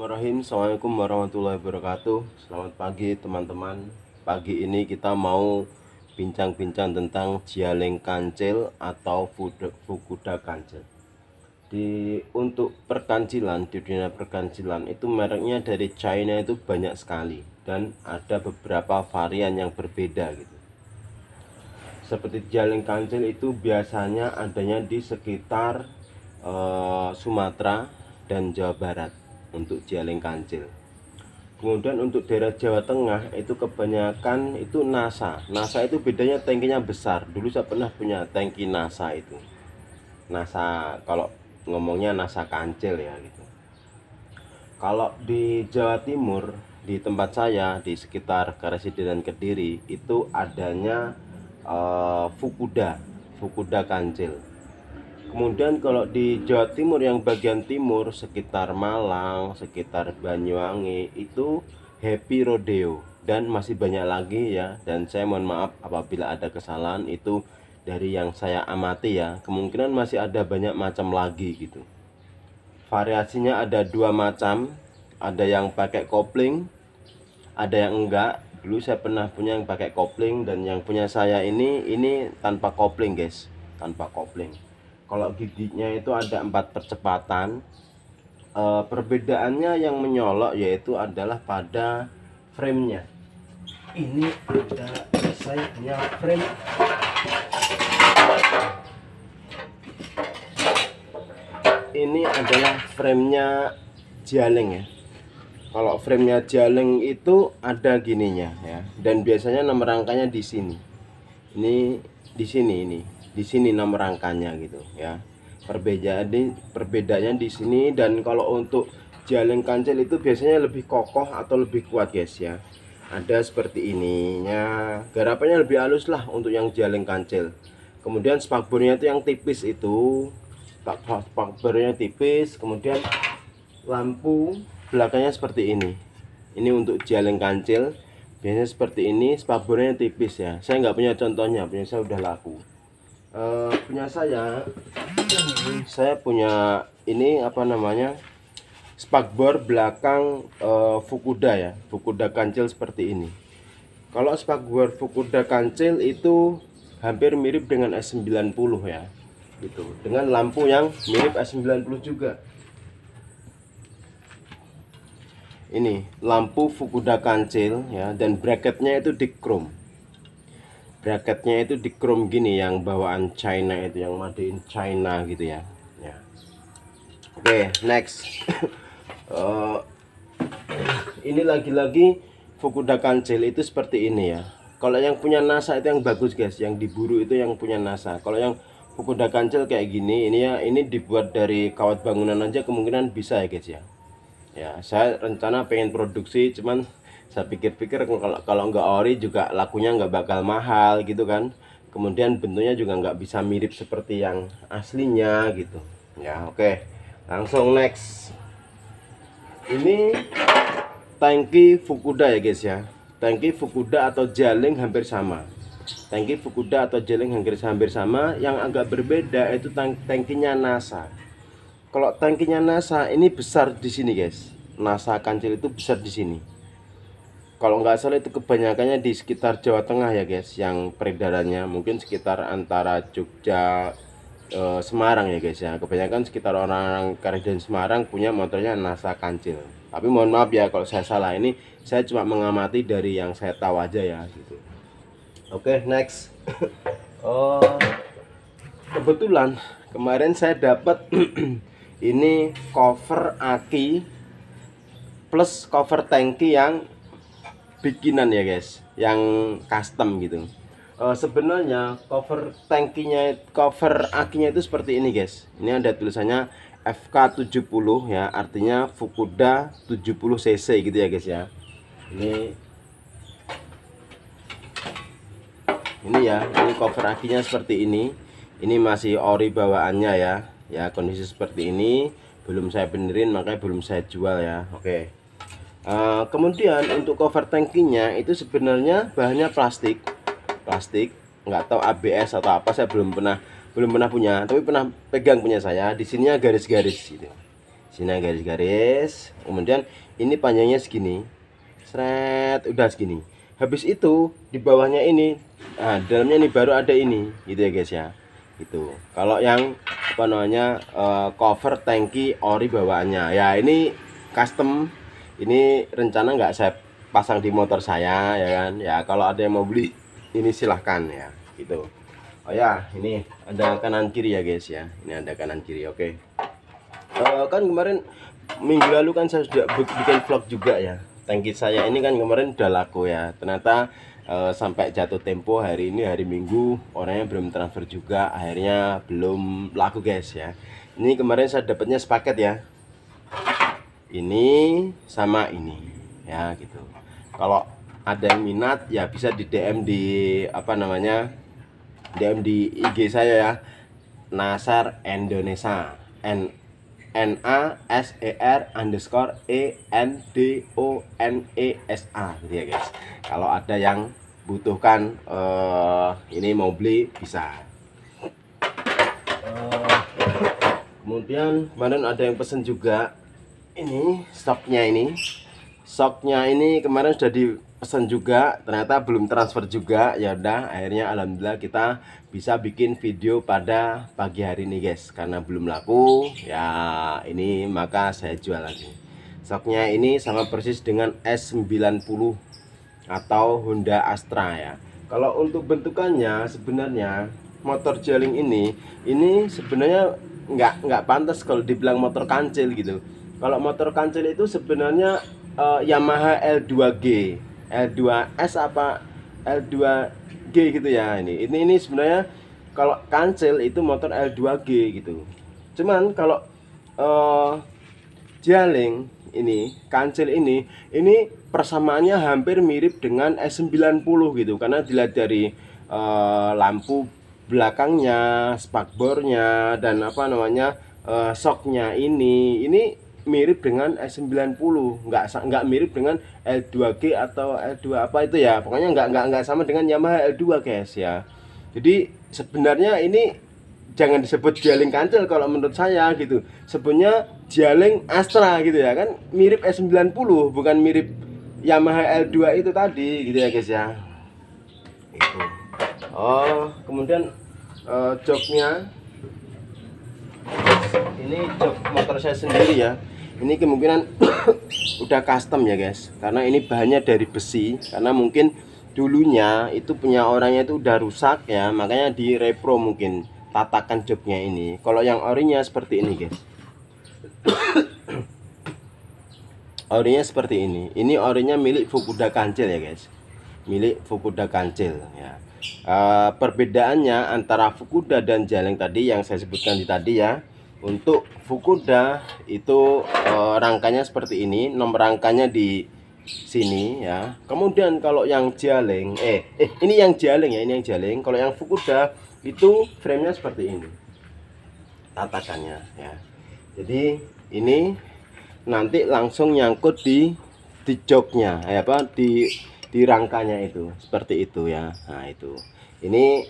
Bismillahirrahmanirrahim. Assalamualaikum warahmatullahi wabarakatuh. Selamat pagi teman-teman. Pagi ini kita mau bincang-bincang tentang Jialeng Kancil atau Fukuda Kancil. Untuk perkancilan, di dunia perkancilan itu mereknya dari China itu banyak sekali, dan ada beberapa varian yang berbeda gitu. Seperti Jialeng Kancil itu biasanya adanya di sekitar Sumatera dan Jawa Barat untuk Jialeng Kancil. Kemudian untuk daerah Jawa Tengah itu kebanyakan itu NASA. NASA itu bedanya tangkinya besar. Dulu saya pernah punya tangki NASA itu. NASA kalau ngomongnya NASA Kancil ya gitu. Kalau di Jawa Timur di tempat saya di sekitar Karasidenan Kediri itu adanya Fukuda Kancil. Kemudian kalau di Jawa Timur yang bagian timur sekitar Malang, sekitar Banyuwangi itu Happy Rodeo, dan masih banyak lagi ya. Dan saya mohon maaf apabila ada kesalahan, itu dari yang saya amati ya. Kemungkinan masih ada banyak macam lagi gitu. Variasinya ada dua macam, ada yang pakai kopling, ada yang enggak. Dulu saya pernah punya yang pakai kopling, dan yang punya saya ini tanpa kopling guys, tanpa kopling. Kalau giginya itu ada 4 percepatan. Perbedaannya yang menyolok yaitu adalah pada framenya. Ini ada, saya punya frame. Ini adalah framenya Jialeng ya. Kalau framenya Jialeng itu ada gininya ya, dan biasanya nomor rangkanya di sini. Ini di sini, ini di sini nomor rangkanya gitu ya. Perbedaannya di sini. Dan kalau untuk Jialeng Kancil itu biasanya lebih kokoh atau lebih kuat guys ya. Ada seperti ininya, garapannya lebih halus lah untuk yang Jialeng Kancil. Kemudian spakbornya itu yang tipis, itu spakbornya tipis. Kemudian lampu belakangnya seperti ini. Ini untuk Jialeng Kancil biasanya seperti ini, spakbornya tipis ya. Saya nggak punya contohnya, punya saya udah laku. Punya saya punya ini apa namanya, spakbor belakang Fukuda ya, Fukuda Kancil seperti ini. Kalau spakbor Fukuda Kancil itu hampir mirip dengan S90 ya gitu, dengan lampu yang mirip S90 juga. Ini lampu Fukuda Kancil ya, dan bracketnya itu di chrome. Bracketnya itu di chrome gini, yang bawaan China itu, yang made in China gitu ya. Oke, next. Ini lagi-lagi Fukuda Kancil itu seperti ini ya. Kalau yang punya NASA itu yang bagus guys, yang diburu itu yang punya NASA. Kalau yang Fukuda Kancil kayak gini, ini ya, ini dibuat dari kawat bangunan aja kemungkinan bisa ya guys ya. Ya, saya rencana pengen produksi, cuman saya pikir-pikir kalau nggak ori juga lakunya nggak bakal mahal gitu kan. Kemudian bentuknya juga nggak bisa mirip seperti yang aslinya gitu ya. Oke, langsung next. Ini tangki Fukuda ya guys ya. Tangki Fukuda atau Jialeng hampir sama. Tangki Fukuda atau Jialeng hampir sama. Yang agak berbeda itu tangkinya NASA. Kalau tangkinya NASA ini besar di sini guys. NASA Kancil itu besar di sini. Kalau nggak salah itu kebanyakannya di sekitar Jawa Tengah ya guys, yang peredarannya mungkin sekitar antara Jogja, Semarang ya guys ya. Kebanyakan sekitar orang-orang Karasidenan Semarang punya motornya NASA Kancil. Tapi mohon maaf ya kalau saya salah, ini saya cuma mengamati dari yang saya tahu aja ya gitu. Oke, next. Kebetulan kemarin saya dapat ini cover aki plus cover tangki yang bikinan ya guys, yang custom gitu. Sebenarnya cover tangkinya, cover akinya itu seperti ini guys. Ini ada tulisannya FK70 ya, artinya Fukuda 70 cc gitu ya guys ya. Ini ya, ini cover akinya seperti ini. Ini masih ori bawaannya ya. Ya, kondisi seperti ini, belum saya benerin makanya belum saya jual ya. Oke. Kemudian untuk cover tangkinya itu sebenarnya bahannya plastik, nggak tahu ABS atau apa, saya belum pernah punya, tapi pernah pegang punya saya. Di sininya garis-garis gitu, sini garis-garis, kemudian ini panjangnya segini, seret, udah segini. Habis itu di bawahnya ini, nah dalamnya ini baru ada ini, gitu ya guys ya. Gitu. Kalau yang apa namanya cover tangki ori bawaannya, ya ini custom, ini rencana nggak saya pasang di motor saya ya kan. Ya kalau ada yang mau beli ini silahkan ya, gitu. Oh ya, ini ada kanan kiri ya guys ya. Ini ada kanan kiri, oke. Kan kemarin minggu lalu kan saya sudah bikin vlog juga ya. Tangki saya ini kan kemarin udah laku ya. Ternyata sampai jatuh tempo hari ini hari Minggu orangnya belum transfer juga, akhirnya belum laku guys ya. Ini kemarin saya dapatnya sepaket ya. Ini sama ini ya gitu. Kalau ada yang minat ya bisa di DM di apa namanya? DM di IG saya ya. Nasar Indonesia. NASER_ENDONESA gitu ya guys. Kalau ada yang butuhkan ini mau beli bisa. Kemudian kemarin ada yang pesen juga ini soknya ini kemarin sudah dipesan juga, ternyata belum transfer juga. Ya udah, akhirnya alhamdulillah kita bisa bikin video pada pagi hari ini guys, karena belum laku ya ini maka saya jual lagi. Soknya ini sama persis dengan S90 atau Honda Astra ya. Kalau untuk bentukannya sebenarnya motor Jaling ini sebenarnya nggak pantas kalau dibilang motor kancil gitu. Kalau motor kancil itu sebenarnya Yamaha L2G, L2S apa L2G gitu ya. Ini sebenarnya kalau kancil itu motor L2G gitu. Cuman kalau Jaling ini kancil ini persamaannya hampir mirip dengan S90 gitu, karena dilihat dari lampu belakangnya, spakbornya, dan apa namanya shocknya ini mirip dengan S90, nggak mirip dengan L2G atau L2 apa itu ya, pokoknya nggak sama dengan Yamaha L2 guys ya. Jadi sebenarnya ini jangan disebut Jaling kancil kalau menurut saya gitu, sebutnya Jaling Astra gitu ya, kan mirip S90 bukan mirip Yamaha L2 itu tadi gitu ya guys ya. Itu. Oh kemudian joknya ini jok motor saya sendiri ya. Ini kemungkinan udah custom ya guys, karena ini bahannya dari besi, karena mungkin dulunya itu punya orangnya itu udah rusak ya, makanya di repro mungkin tatakan joknya ini. Kalau yang orinya seperti ini guys. Orinya seperti ini orinya milik Fukuda Kancil ya guys, milik Fukuda Kancil ya. Perbedaannya antara Fukuda dan Jaling tadi yang saya sebutkan tadi ya. Untuk Fukuda itu rangkanya seperti ini, nomor rangkanya di sini ya. Kemudian kalau yang Jaling ini yang Jaling ya, ini yang Jaling. Kalau yang Fukuda itu frame-nya seperti ini tatakannya ya. Jadi ini nanti langsung nyangkut di joknya di rangkanya itu seperti itu ya. Nah itu ini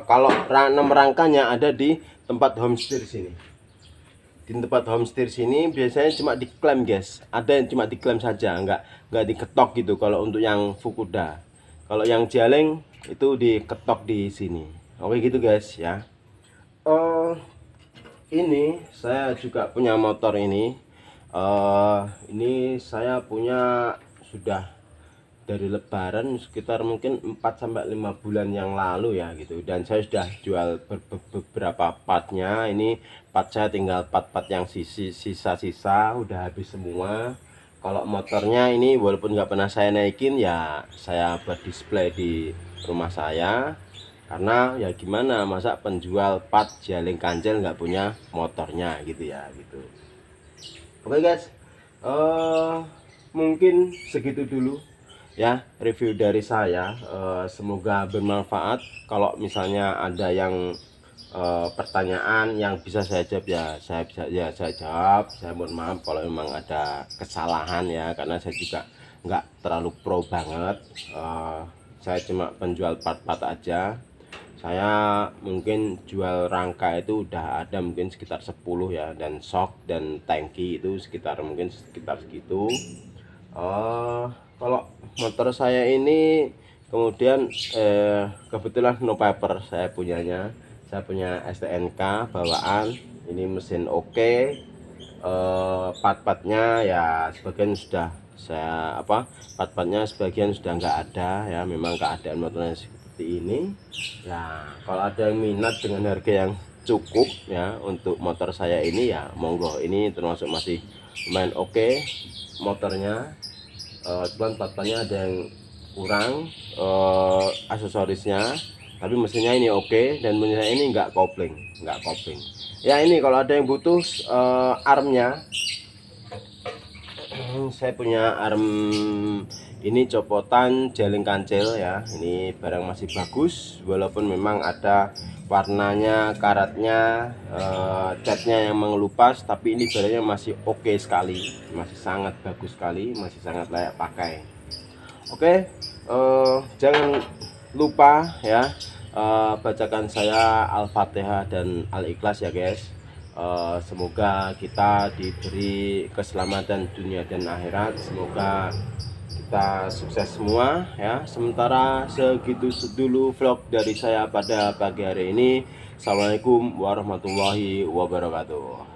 kalau nomor rangkanya ada di tempat homesteer sini. Di tempat homesteer sini biasanya cuma diklaim guys, ada yang cuma diklaim saja, nggak diketok gitu kalau untuk yang Fukuda. Kalau yang Jaling itu diketok di sini. Oke gitu guys ya. Ini saya juga punya motor ini. Ini saya punya sudah dari lebaran sekitar mungkin 4-5 bulan yang lalu ya gitu, dan saya sudah jual beberapa partnya. Ini part saya tinggal part yang sisa-sisa udah habis semua. Kalau motornya ini walaupun nggak pernah saya naikin ya, saya buat display di rumah saya, karena ya gimana masa penjual part Jaling kancil nggak punya motornya gitu ya gitu. Oke guys, mungkin segitu dulu ya review dari saya. Semoga bermanfaat. Kalau misalnya ada yang pertanyaan yang bisa saya jawab ya saya jawab. Saya mohon maaf kalau memang ada kesalahan ya, karena saya juga nggak terlalu pro banget. Saya cuma penjual part-part aja. Saya mungkin jual rangka itu udah ada mungkin sekitar 10 ya, dan shock dan tangki itu sekitar mungkin sekitar segitu. Kalau motor saya ini kemudian kebetulan no paper saya punyanya. Saya punya STNK bawaan, ini mesin oke. Part-partnya ya sebagian sudah saya part-partnya sebagian sudah nggak ada ya, memang keadaan motornya seperti ini ya. Kalau ada yang minat dengan harga yang cukup ya untuk motor saya ini ya monggo, ini termasuk masih lumayan oke motornya. Cuman part-partnya ada yang kurang, aksesorisnya, tapi mesinnya ini oke, dan mesinnya ini nggak kopling ya. Ini kalau ada yang butuh armnya, saya punya arm ini copotan jaling kancil ya. Ini barang masih bagus walaupun memang ada warnanya, karatnya, catnya yang mengelupas, tapi ini barangnya masih oke sekali, masih sangat bagus sekali, masih sangat layak pakai. Oke, jangan lupa ya, bacakan saya Al-Fatihah dan Al-Ikhlas ya guys. Semoga kita diberi keselamatan dunia dan akhirat, semoga kita sukses semua ya. Sementara segitu dulu vlog dari saya pada pagi hari ini. Assalamualaikum warahmatullahi wabarakatuh.